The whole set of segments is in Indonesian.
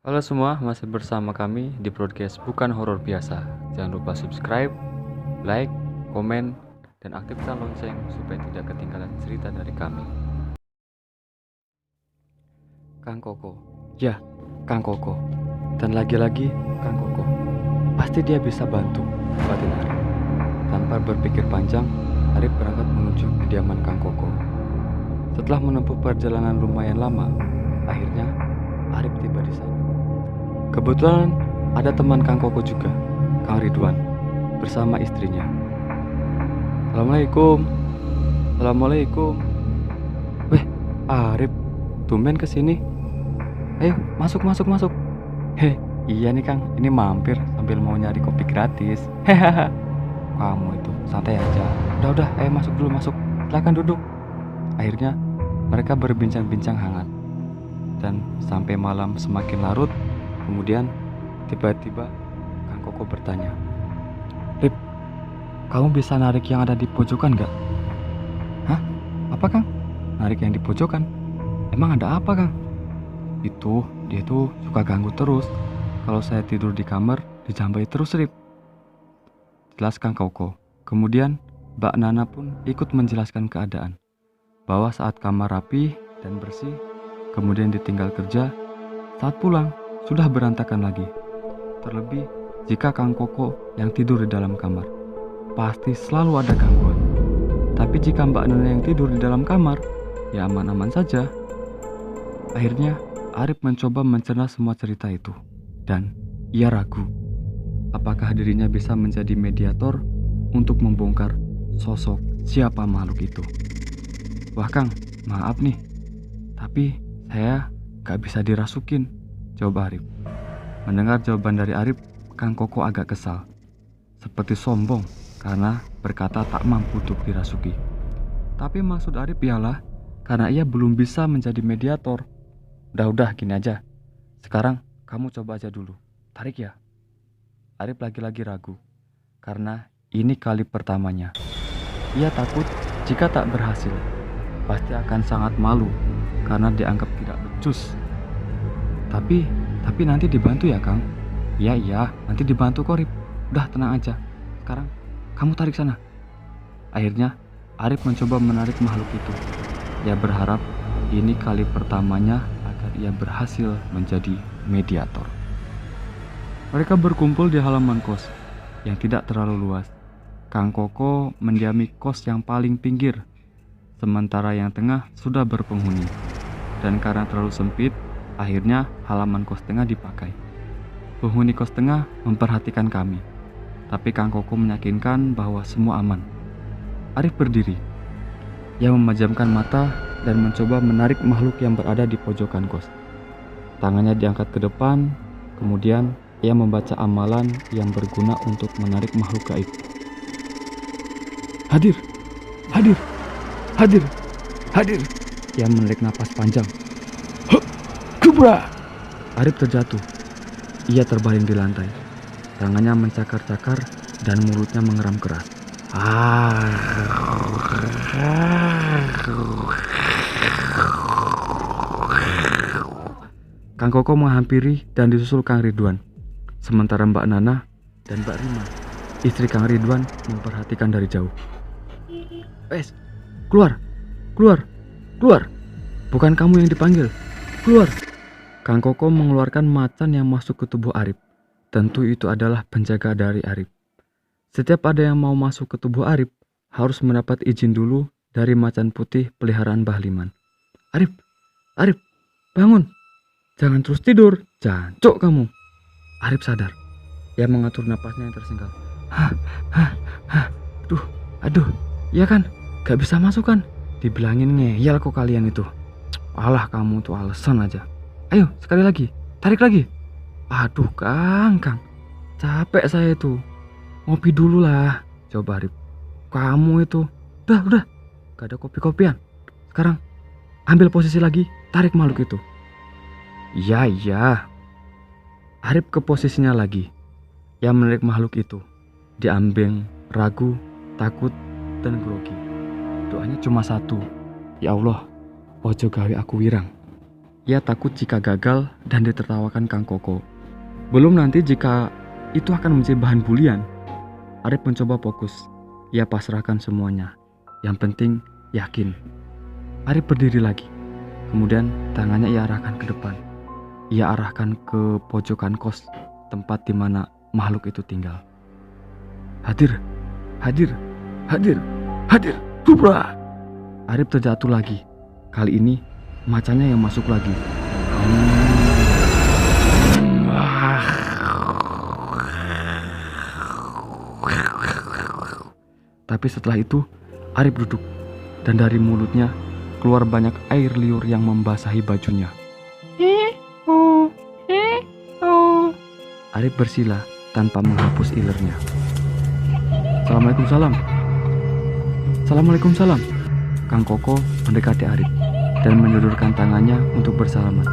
Halo semua, masih bersama kami di podcast Bukan Horor Biasa. Jangan lupa subscribe, like, komen, dan aktifkan lonceng supaya tidak ketinggalan cerita dari kami. Kang Koko. Ya, Kang Koko. Dan lagi-lagi Kang Koko. Pasti dia bisa bantu obatin Arif. Tanpa berpikir panjang, Arif berangkat menuju kediaman Kang Koko. Setelah menempuh perjalanan lumayan lama, akhirnya Arif tiba di sana. Kebetulan ada teman Kang Koko juga, Kang Ridwan, bersama istrinya. Assalamualaikum. Assalamualaikum. Weh, Arif, tumben kesini. Ayo, masuk. Heh, iya nih Kang, ini mampir sambil mau nyari kopi gratis. Hehaha. Kamu itu santai aja. Udah, ayo masuk dulu, masuk. Silakan duduk. Akhirnya mereka berbincang-bincang hangat. Dan sampai malam semakin larut, kemudian tiba-tiba Kang Koko bertanya, "Rip, kamu bisa narik yang ada di pojokan gak?" "Hah? Apa Kang? Narik yang di pojokan? Emang ada apa Kang?" Dia tuh suka ganggu terus. Kalau saya tidur di kamar, dijambai terus Rip." Jelas Kang Koko. Kemudian Mbak Nana pun ikut menjelaskan keadaan, bahwa saat kamar rapi dan bersih, kemudian ditinggal kerja, saat pulang sudah berantakan lagi. Terlebih jika Kang Koko yang tidur di dalam kamar, pasti selalu ada gangguan. Tapi jika Mbak Nana yang tidur di dalam kamar, ya aman-aman saja. Akhirnya Arif mencoba mencerna semua cerita itu, dan ia ragu apakah dirinya bisa menjadi mediator untuk membongkar sosok siapa makhluk itu. "Wah Kang, maaf nih, tapi saya gak bisa dirasukin," jawab Arif. Mendengar jawaban dari Arif, Kang Koko agak kesal, seperti sombong karena berkata tak mampu untuk dirasuki. Tapi maksud Arif ialah karena ia belum bisa menjadi mediator. Udah gini aja, sekarang kamu coba aja dulu, tarik ya." Arif lagi-lagi ragu, karena ini kali pertamanya. Ia takut jika tak berhasil, pasti akan sangat malu karena dianggap tidak becus. Tapi nanti dibantu ya Kang?" Iya, nanti dibantu kok Rip. Udah tenang aja. Sekarang kamu tarik sana." Akhirnya Arif mencoba menarik makhluk itu. Ia berharap ini kali pertamanya agar ia berhasil menjadi mediator. Mereka berkumpul di halaman kos yang tidak terlalu luas. Kang Koko mendiami kos yang paling pinggir, sementara yang tengah sudah berpenghuni. Dan karena terlalu sempit, akhirnya halaman kos tengah dipakai. Penghuni kos tengah memperhatikan kami, tapi Kang Koko meyakinkan bahwa semua aman. Arif berdiri. Ia memejamkan mata dan mencoba menarik makhluk yang berada di pojokan kos. Tangannya diangkat ke depan, kemudian ia membaca amalan yang berguna untuk menarik makhluk gaib. Hadir. Ia menarik napas panjang. Kubra! Arif terjatuh. Ia terbaring di lantai. Tangannya mencakar-cakar dan mulutnya mengeram keras. Kang Koko menghampiri dan disusul Kang Ridwan. Sementara Mbak Nana dan Mbak Rima, istri Kang Ridwan, memperhatikan dari jauh. "Wes, keluar. Bukan kamu yang dipanggil. Keluar." Kang Koko mengeluarkan macan yang masuk ke tubuh Arif. Tentu itu adalah penjaga dari Arif. Setiap ada yang mau masuk ke tubuh Arif, harus mendapat izin dulu dari macan putih peliharaan Mbah Liman. Arif, bangun. Jangan terus tidur, jancuk kamu." Arif sadar. Ia mengatur napasnya yang tersingkap. Aduh, iya kan? Gak bisa masuk kan? Dibilangin ngeyel kok kalian itu. Alah, kamu tuh alasan aja. Ayo, sekali lagi. Tarik lagi. Aduh, Kang. Capek saya itu. Ngopi dulu lah. Coba Arif. Kamu itu. Udah. Gak ada kopi-kopian. Sekarang, ambil posisi lagi. Tarik makhluk itu. Iya. Arif ke posisinya lagi. Ia menarik makhluk itu. Diambang, ragu, takut, dan grogi. Doanya cuma satu. Ya Allah, ojo gawe aku wirang. Ia takut jika gagal dan ditertawakan Kang Koko. Belum nanti jika itu akan menjadi bahan bulian. Arif mencoba fokus. Ia pasrahkan semuanya. Yang penting yakin. Arif berdiri lagi. Kemudian tangannya ia arahkan ke depan. Ia arahkan ke pojokan kos, tempat di mana makhluk itu tinggal. Hadir, hadir, hadir, hadir, Subra. Arif terjatuh lagi. Kali ini macannya yang masuk lagi. Tapi setelah itu Arif duduk dan dari mulutnya keluar banyak air liur yang membasahi bajunya. Arif bersila tanpa menghapus ilernya. Assalamualaikum salam. Assalamualaikum salam. Kang Koko mendekati Arif dan menyodorkan tangannya untuk bersalaman.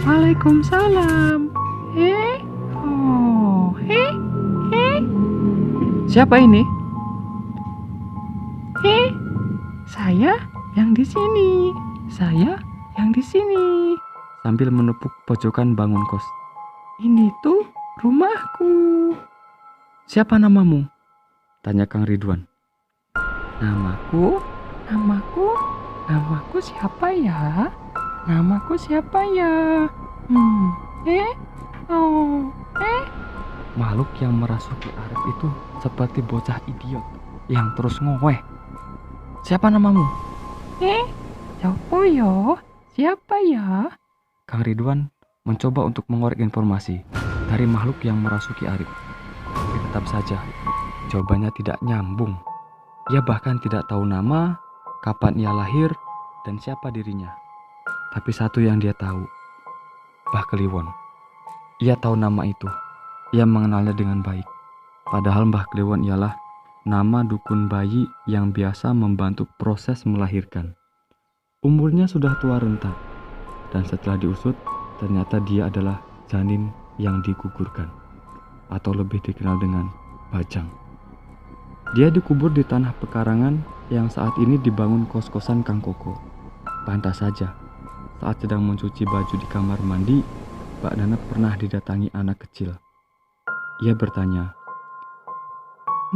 Waalaikumsalam. Siapa ini? Saya yang di sini. Saya yang di sini. Sambil menepuk pojokan bangun kos. Ini tuh rumahku. Siapa namamu? Tanya Kang Ridwan. Namaku siapa ya? Namaku siapa ya? Makhluk yang merasuki Arif itu seperti bocah idiot yang terus ngoweh. Siapa namamu? Siapa ya? Kang Ridwan mencoba untuk mengorek informasi dari makhluk yang merasuki Arif. Tapi tetap saja jawabannya tidak nyambung. Ia bahkan tidak tahu nama, kapan ia lahir, dan siapa dirinya. Tapi satu yang dia tahu, Mbah Kliwon. Ia tahu nama itu. Ia mengenalnya dengan baik. Padahal Mbah Kliwon ialah nama dukun bayi yang biasa membantu proses melahirkan. Umurnya sudah tua renta, dan setelah diusut, ternyata dia adalah janin yang digugurkan, atau lebih dikenal dengan bajang. Dia dikubur di tanah pekarangan yang saat ini dibangun kos-kosan Kang Koko. Pantas saja, saat sedang mencuci baju di kamar mandi, Mbak Nana pernah didatangi anak kecil. Ia bertanya,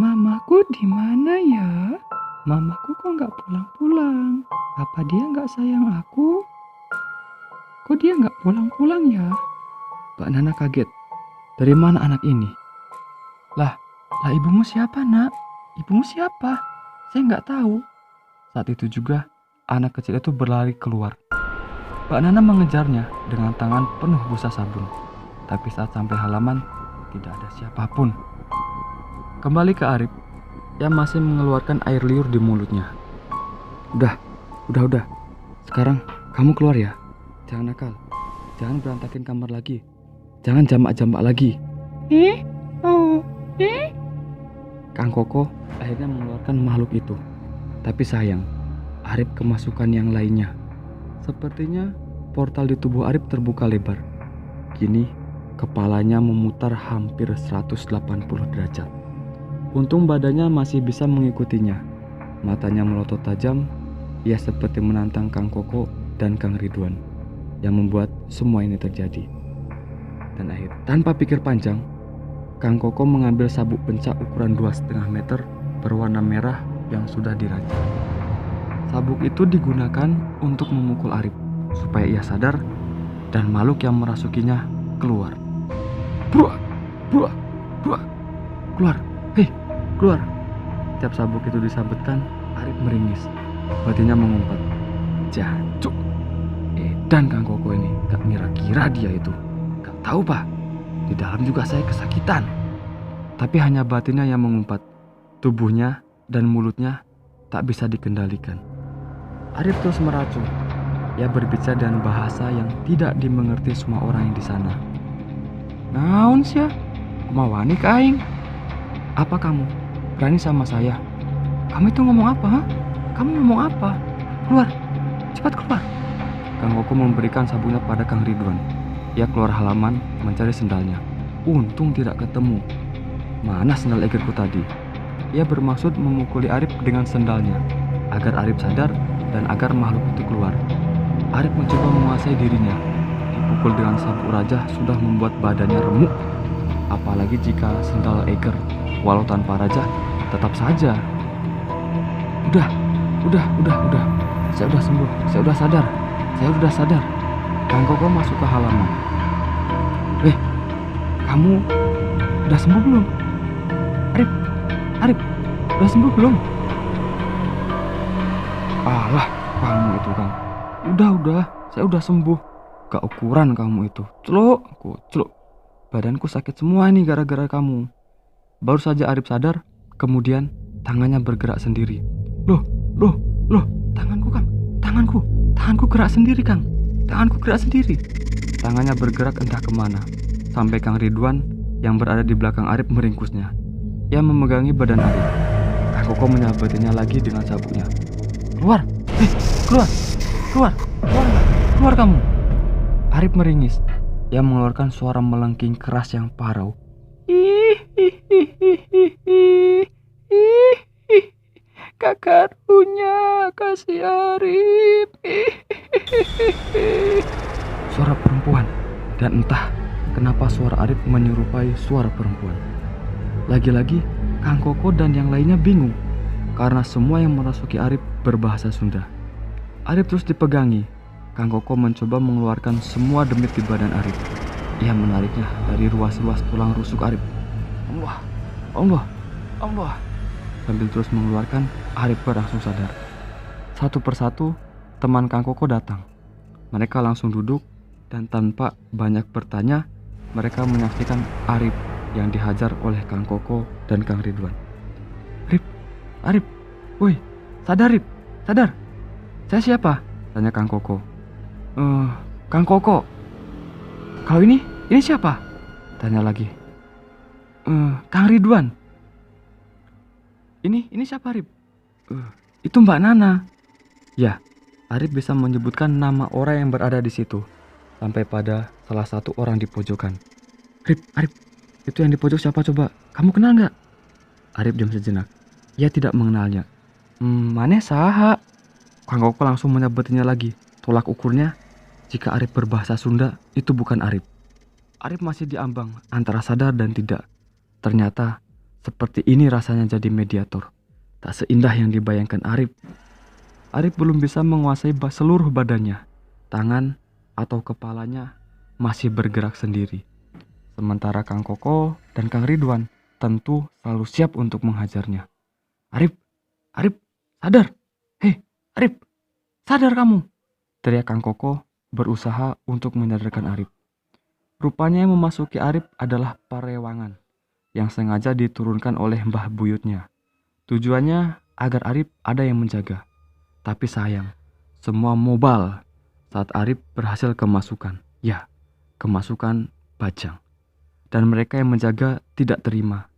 Mamaku di mana ya? Mamaku kok nggak pulang-pulang? Apa dia nggak sayang aku? Kok dia nggak pulang-pulang ya? Mbak Nana kaget. Dari mana anak ini? Lah ibumu siapa, Nak? Ibumu siapa? Saya nggak tahu. Saat itu juga anak kecil itu berlari keluar. Mbak Nana mengejarnya dengan tangan penuh busa sabun. Tapi saat sampai halaman, tidak ada siapapun. Kembali ke Arif, yang masih mengeluarkan air liur di mulutnya. Udah. Sekarang kamu keluar ya. Jangan nakal. Jangan berantakin kamar lagi. Jangan jamak-jamak lagi. Kang Koko akhirnya mengeluarkan makhluk itu. Tapi sayang, Arif kemasukan yang lainnya. Sepertinya portal di tubuh Arif terbuka lebar. Kini kepalanya memutar hampir 180 derajat. Untung badannya masih bisa mengikutinya. Matanya melotot tajam. Ia seperti menantang Kang Koko dan Kang Ridwan, yang membuat semua ini terjadi. Dan akhirnya, tanpa pikir panjang, Kang Koko mengambil sabuk pencak ukuran 2,5 meter berwarna merah yang sudah diracik. Sabuk itu digunakan untuk memukul Arif supaya ia sadar dan makhluk yang merasukinya keluar. Keluar, hei, keluar. Setiap sabuk itu disabetkan, Arif meringis, batinnya mengumpat. Jancuk. Dan Kang Koko ini gak kira-kira dia itu. Gak tahu pak, di dalam juga saya kesakitan. Tapi hanya batinnya yang mengumpat. Tubuhnya dan mulutnya tak bisa dikendalikan. Arif terus meracung. Ia berbicara dengan bahasa yang tidak dimengerti semua orang yang di sana. Naon sia? Kumawani ka aing? Apa kamu? Berani sama saya? Kamu itu ngomong apa? Ha? Kamu ngomong apa? Keluar, cepat keluar. Kang Koko memberikan sabuknya pada Kang Ridwan. Ia keluar halaman mencari sendalnya. Untung tidak ketemu. Mana sendal egerku tadi? Ia bermaksud memukuli Arif dengan sendalnya, agar Arif sadar dan agar makhluk itu keluar. Arif mencoba menguasai dirinya. Dipukul dengan sabuk raja sudah membuat badannya remuk. Apalagi jika sendal Eiger, walau tanpa raja, tetap saja. Udah. Saya udah sembuh, saya udah sadar. Kang Koko masuk ke halaman. Kamu udah sembuh belum? Arif, udah sembuh belum? Alah, kamu itu Kang. Udah, saya udah sembuh. Gak ukuran kamu itu. Celuk. Badanku sakit semua ini gara-gara kamu. Baru saja Arif sadar, kemudian tangannya bergerak sendiri. Loh, tanganku Kang. Tanganku gerak sendiri Kang. Tangannya bergerak entah kemana, sampai Kang Ridwan yang berada di belakang Arif meringkusnya. Ia memegangi badan Arif. Kang Koko menyabetinya lagi dengan sabuknya. Keluar kamu. Arif meringis. Ia mengeluarkan suara melengking keras yang parau. Kakak punya kasih Arif. Suara perempuan. Dan entah kenapa suara Arif menyerupai suara perempuan. Lagi-lagi Kang Koko dan yang lainnya bingung karena semua yang merasuki Arif berbahasa Sunda. Arif terus dipegangi. Kang Koko mencoba mengeluarkan semua demit di badan Arif. Ia menariknya dari ruas-ruas tulang rusuk Arif. Allah. Sambil terus mengeluarkan, Arif langsung sadar. Satu persatu teman Kang Koko datang. Mereka langsung duduk dan tanpa banyak bertanya, mereka menyaksikan Arif yang dihajar oleh Kang Koko dan Kang Ridwan. Arif, woi, sadar Arif, sadar. Saya siapa? Tanya Kang Koko. Kang Koko. Kalau ini siapa? Tanya lagi. Kang Ridwan. Ini siapa Arif? Itu Mbak Nana. Ya, Arif bisa menyebutkan nama orang yang berada di situ. Sampai pada salah satu orang di pojokan. Arif, itu yang di pojok siapa coba? Kamu kenal nggak? Arif diam sejenak. Ia tidak mengenalnya. Maneh saha? Kang Koko langsung menyebutinya lagi. Tolak ukurnya, jika Arif berbahasa Sunda, itu bukan Arif. Arif masih diambang antara sadar dan tidak. Ternyata seperti ini rasanya jadi mediator. Tak seindah yang dibayangkan Arif. Arif belum bisa menguasai seluruh badannya. Tangan atau kepalanya masih bergerak sendiri. Sementara Kang Koko dan Kang Ridwan tentu selalu siap untuk menghajarnya. Arif, sadar. Hei, Arif, sadar kamu. Teriak Kang Koko berusaha untuk menyadarkan Arif. Rupanya yang memasuki Arif adalah parewangan yang sengaja diturunkan oleh mbah buyutnya. Tujuannya agar Arif ada yang menjaga. Tapi sayang, semua mobal saat Arif berhasil kemasukan. Ya, kemasukan Bajang. Dan mereka yang menjaga tidak terima.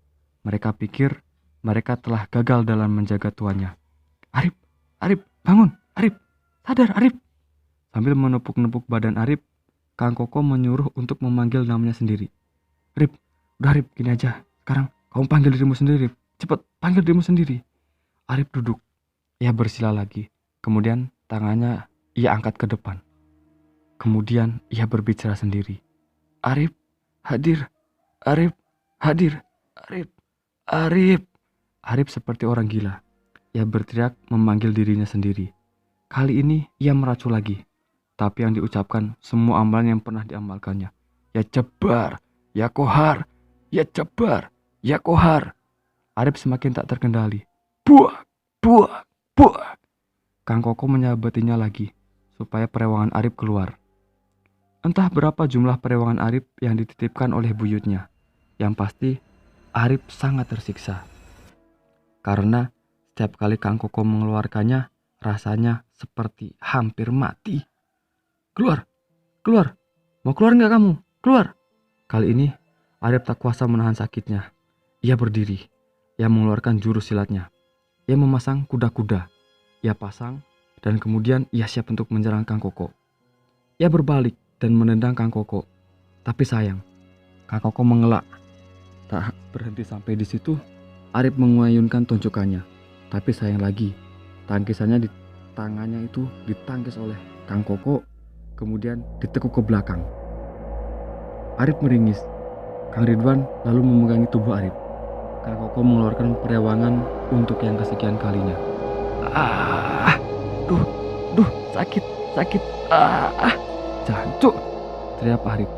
Mereka pikir mereka telah gagal dalam menjaga tuannya. Arif, bangun, Arif, sadar Arif. Sambil menepuk-nepuk badan Arif, Kang Koko menyuruh untuk memanggil namanya sendiri. Udah Arif, gini aja. Sekarang kamu panggil dirimu sendiri, Arif. Cepat, panggil dirimu sendiri. Arif duduk. Ia bersila lagi. Kemudian tangannya ia angkat ke depan. Kemudian ia berbicara sendiri. Arif, hadir. Arif, hadir. Arif. Arif seperti orang gila. Ia berteriak memanggil dirinya sendiri. Kali ini ia meracu lagi. Tapi yang diucapkan semua amalan yang pernah diamalkannya. Ya Jabbar, ya Kohar, ya Jabbar, ya Kohar. Arif semakin tak terkendali. Buak. Kang Koko menyabetinya lagi supaya perewangan Arif keluar. Entah berapa jumlah perewangan Arif yang dititipkan oleh buyutnya. Yang pasti Arif sangat tersiksa. Karena setiap kali Kang Koko mengeluarkannya, rasanya seperti hampir mati. Keluar. Mau keluar nggak kamu? Keluar. Kali ini Arif tak kuasa menahan sakitnya. Ia berdiri. Ia mengeluarkan jurus silatnya. Ia memasang kuda-kuda. Ia pasang dan kemudian ia siap untuk menyerang Kang Koko. Ia berbalik dan menendang Kang Koko. Tapi sayang, Kang Koko mengelak. Tak berhenti sampai di situ, Arif mengayunkan tunjukannya. Tapi sayang lagi, tangkisannya di tangannya itu ditangkis oleh Kang Koko kemudian ditekuk ke belakang. Arif meringis. Kang Ridwan lalu memegangi tubuh Arif. Kang Koko mengeluarkan perewangan untuk yang kesekian kalinya. Duh, sakit. Jancuk, teriak Arif.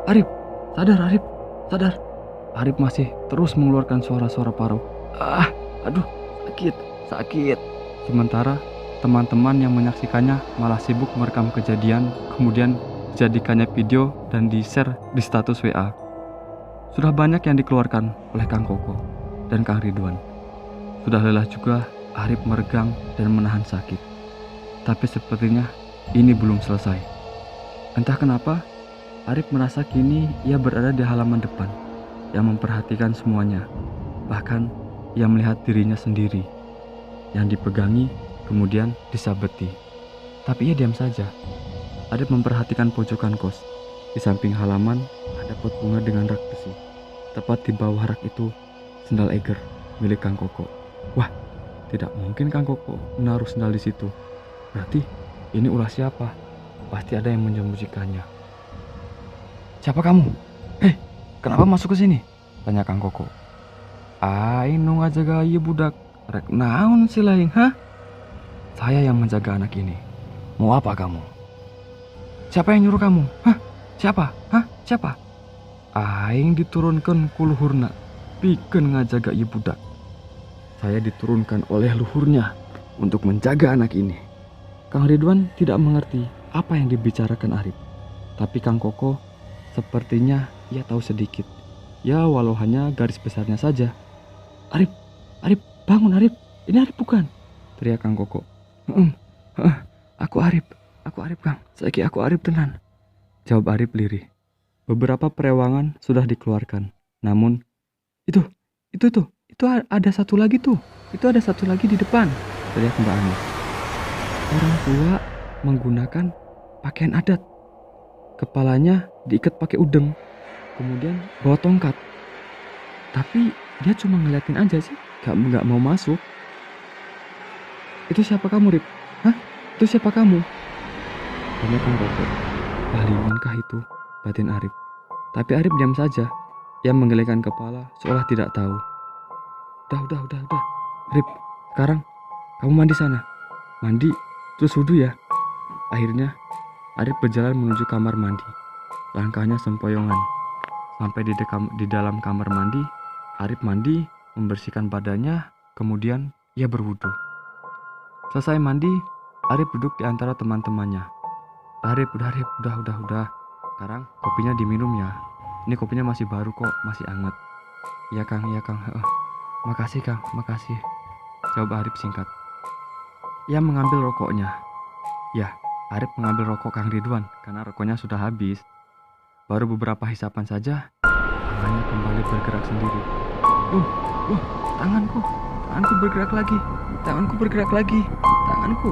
Arif, sadar Arif, sadar. Arif masih terus mengeluarkan suara-suara parau. Aduh, sakit. Sementara teman-teman yang menyaksikannya malah sibuk merekam kejadian, kemudian dijadikannya video dan di-share di status WA. Sudah banyak yang dikeluarkan oleh Kang Koko dan Kang Ridwan. Sudah lelah juga Arif meregang dan menahan sakit. Tapi sepertinya ini belum selesai. Entah kenapa, Arif merasa kini ia berada di halaman depan yang memperhatikan semuanya. Bahkan ia melihat dirinya sendiri yang dipegangi kemudian disabeti. Tapi ia diam saja. Arif memperhatikan pojokan kos. Di samping halaman ada pot bunga dengan rak besi. Tepat di bawah rak itu sendal Eiger milik Kang Koko. Wah, tidak mungkin Kang Koko menaruh sendal di situ. Berarti ini ulah siapa? Pasti ada yang menyembunyikannya. Siapa kamu? Kenapa masuk ke sini? Tanya Kang Koko. Aing aja gaya budak. Rek naon si laing, hah? Saya yang menjaga anak ini. Mau apa kamu? Siapa yang nyuruh kamu? Siapa? Aing diturunkan ku luhurna. Pikeun ngajaga ieu budak. Saya diturunkan oleh luhurnya untuk menjaga anak ini. Kang Ridwan tidak mengerti apa yang dibicarakan Arif. Tapi Kang Koko sepertinya ia tahu sedikit. Ya walau hanya garis besarnya saja. Arif, bangun Arif. Ini Arif bukan? Teriak Kang Koko. Aku Arif Kang. Saiki aku Arif tenan. Jawab Arif lirih. Beberapa perewangan sudah dikeluarkan. Namun itu ada satu lagi tuh. Itu ada satu lagi di depan. Teriak Mbak Ani. Orang tua menggunakan pakaian adat. Kepalanya diikat pakai udeng. Kemudian bawa tongkat. Tapi dia cuma ngeliatin aja sih. Gak mau masuk. Itu siapa kamu, Rip? Hah? Itu siapa kamu? Tanya Kang Koko. Palingankah itu? Batin Arif. Tapi Arif diam saja. Ia menggelengkan kepala seolah tidak tahu. Udah. Rip, sekarang kamu mandi sana. Mandi, terus wudhu ya. Akhirnya Arif berjalan menuju kamar mandi. Langkahnya sempoyongan. Sampai di dalam kamar mandi, Arif mandi, membersihkan badannya, kemudian ia berwudhu. Selesai mandi, Arif duduk di antara teman-temannya. Udah. Sekarang kopinya diminum ya. Ini kopinya masih baru kok, masih hangat. Iya Kang. Makasih Kang, makasih. Jawab Arif singkat. Ia mengambil rokoknya. Ya, Arif mengambil rokok Kang Ridwan karena rokoknya sudah habis. Baru beberapa hisapan saja, tangannya kembali bergerak sendiri. Tanganku bergerak lagi. Tanganku.